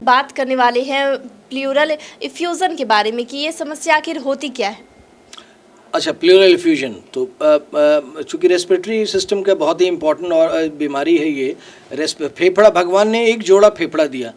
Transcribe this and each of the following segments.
बात करने वाले हैं प्लूरल इफ्यूज़न के बारे में कि ये समस्या आखिर होती क्या है। अच्छा, प्लूरल इफ्यूजन तो चूँकि रेस्पिरेटरी सिस्टम का बहुत ही इम्पोर्टेंट और बीमारी है ये। फेफड़ा, भगवान ने एक जोड़ा फेफड़ा दिया,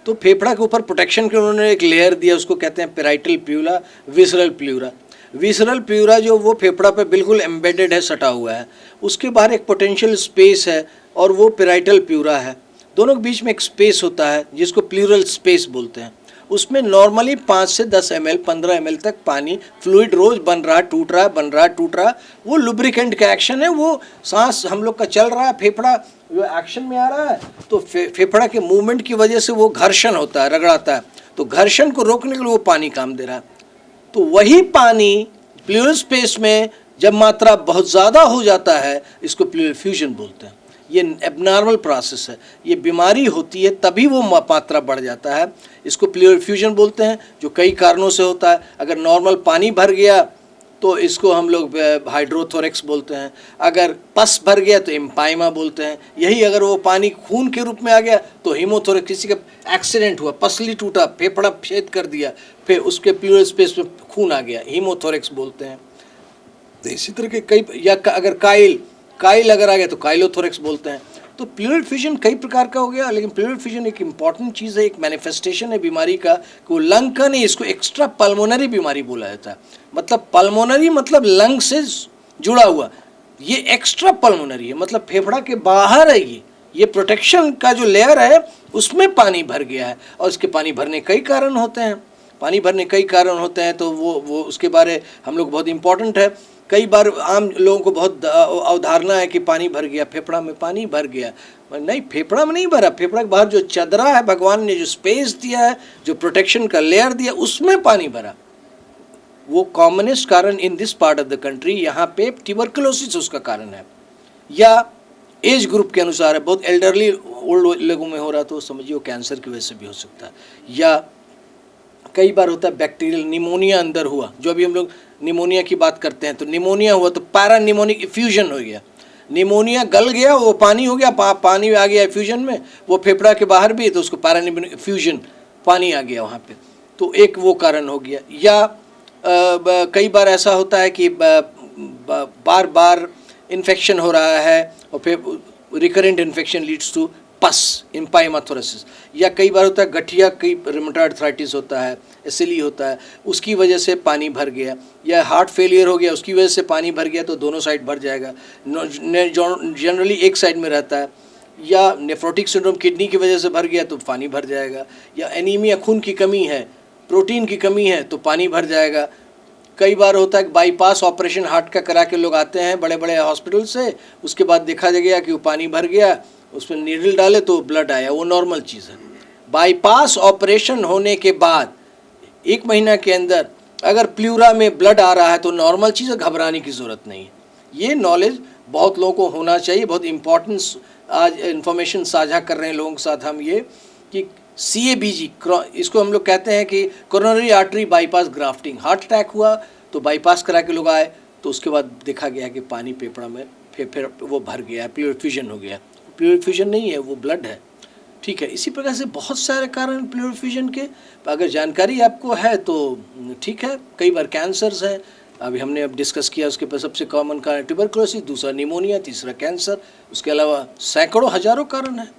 तो फेफड़ा के ऊपर प्रोटेक्शन के उन्होंने एक लेयर दिया, उसको कहते हैं parietal pleura, visceral pleura. Visceral pleura जो वो फेफड़ा पे बिल्कुल एम्बेडेड है, सटा हुआ है, उसके बाहर एक पोटेंशियल स्पेस है और वो पेराइटल प्लूरा है। दोनों के बीच में एक स्पेस होता है जिसको प्लूरल स्पेस बोलते हैं। उसमें नॉर्मली 5 से 10 ml 15 ml तक पानी फ्लूइड रोज बन रहा है, टूट रहा है, बन रहा है, टूट रहा है। वो लुब्रिकेंट का एक्शन है, वो सांस हम लोग का चल रहा है, फेफड़ा जो एक्शन में आ रहा है, तो फेफड़ा के मूवमेंट की वजह से वो घर्षण होता है, रगड़ाता है, तो घर्षण को रोकने के लिए वो पानी काम दे रहा है। तो वही पानी प्लूरल स्पेस में जब मात्रा बहुत ज़्यादा हो जाता है, इसको प्लूरल इफ्यूजन बोलते हैं। ये एबनॉर्मल प्रोसेस है, ये बीमारी होती है तभी वो मात्रा बढ़ जाता है। इसको प्लूरल इफ्यूजन बोलते हैं, जो कई कारणों से होता है। अगर नॉर्मल पानी भर गया तो इसको हम लोग हाइड्रोथोरेक्स बोलते हैं, अगर पस भर गया तो एम्पाइमा बोलते हैं। यही अगर वो पानी खून के रूप में आ गया तो हीमोथोरेक्स। किसी का एक्सीडेंट हुआ, पसली टूटा, फेफड़ा छेद कर दिया, फिर उसके प्लूरल स्पेस में खून आ गया, हीमोथोरेक्स बोलते हैं। तो इसी तरह के कई, या अगर काइल अगर आ गया तो काइलोथोरेक्स बोलते हैं। तो प्लूरल इफ्यूजन कई प्रकार का हो गया, लेकिन प्लूरल इफ्यूजन एक इंपॉर्टेंट चीज़ है, एक मैनिफेस्टेशन है बीमारी का कि वो लंग का नहीं, इसको एक्स्ट्रा पल्मोनरी बीमारी बोला जाता है। मतलब पल्मोनरी मतलब लंग से जुड़ा हुआ, ये एक्स्ट्रा पल्मोनरी है, मतलब फेफड़ा के बाहर है। ये प्रोटेक्शन का जो लेयर है उसमें पानी भर गया है, और इसके पानी भरने कई कारण होते हैं। पानी भरने कई कारण होते हैं, तो वो उसके बारे हम लोग बहुत इंपॉर्टेंट है। कई बार आम लोगों को बहुत अवधारणा है कि पानी भर गया, फेफड़ा में पानी भर गया। नहीं, फेफड़ा में नहीं भरा, फेफड़ा के बाहर जो चदरा है, भगवान ने जो स्पेस दिया है, जो प्रोटेक्शन का लेयर दिया, उसमें पानी भरा। वो कॉमनेस्ट कारण in this part of the country, यहाँ पे ट्यूबरकुलोसिस उसका कारण है, या एज ग्रुप के अनुसार है। बहुत एल्डरली ओल्ड लोगों में हो रहा तो समझिए कैंसर की वजह से भी हो सकता है, या कई बार होता है बैक्टीरियल निमोनिया अंदर हुआ। जो अभी हम लोग निमोनिया की बात करते हैं, तो निमोनिया हुआ तो पैरानिमोनिक इफ्यूजन हो गया। निमोनिया गल गया, वो पानी हो गया, पानी आ गया इफ्यूजन में, वो फेफड़ा के बाहर भी, तो उसको पैरानिमोनिक इफ्यूजन, पानी आ गया वहाँ पे, तो एक वो कारण हो गया। या कई बार ऐसा होता है कि बार बार इन्फेक्शन हो रहा है और फिर रिकरेंट इन्फेक्शन लीड्स टू पस, एम्पाइमाथोरेसिस। या कई बार होता है गठिया, कई रूमेटॉइड आर्थराइटिस होता है, एसिली होता है, उसकी वजह से पानी भर गया। या हार्ट फेलियर हो गया, उसकी वजह से पानी भर गया, तो दोनों साइड भर जाएगा, जनरली एक साइड में रहता है। या नेफ्रोटिक सिंड्रोम, किडनी की वजह से भर गया तो पानी भर जाएगा। या एनीमिया, खून की कमी है, प्रोटीन की कमी है तो पानी भर जाएगा। कई बार होता है कि बाईपास ऑपरेशन हार्ट का करा के लोग आते हैं बड़े बड़े हॉस्पिटल से, उसके बाद देखा गया कि वो पानी भर गया, उसमें नीडल डाले तो ब्लड आया, वो नॉर्मल चीज़ है। बाईपास ऑपरेशन होने के बाद 1 महीना के अंदर अगर प्लूरा में ब्लड आ रहा है तो नॉर्मल चीज़ है, घबराने की ज़रूरत नहीं है। ये नॉलेज बहुत लोगों को होना चाहिए। बहुत इम्पॉर्टेंस आज इन्फॉर्मेशन साझा कर रहे हैं लोगों के साथ हम, ये कि CABG, इसको हम लोग कहते हैं कि coronary artery bypass grafting. Heart attack हुआ तो बाईपास करा के लोग आए, तो उसके बाद देखा गया कि पानी फेफड़ा में फिर वो भर गया, प्लूरल इफ्यूजन हो गया। प्लूरल इफ्यूजन नहीं है, वो ब्लड है, ठीक है। इसी प्रकार से बहुत सारे कारण प्लूरल इफ्यूजन के, अगर जानकारी आपको है तो ठीक है। कई बार कैंसर्स हैं, अभी हमने अब डिस्कस किया, उसके पर सबसे कॉमन कारण ट्यूबरकुलोसिस, दूसरा निमोनिया, तीसरा कैंसर, उसके अलावा सैकड़ों हजारों कारण है।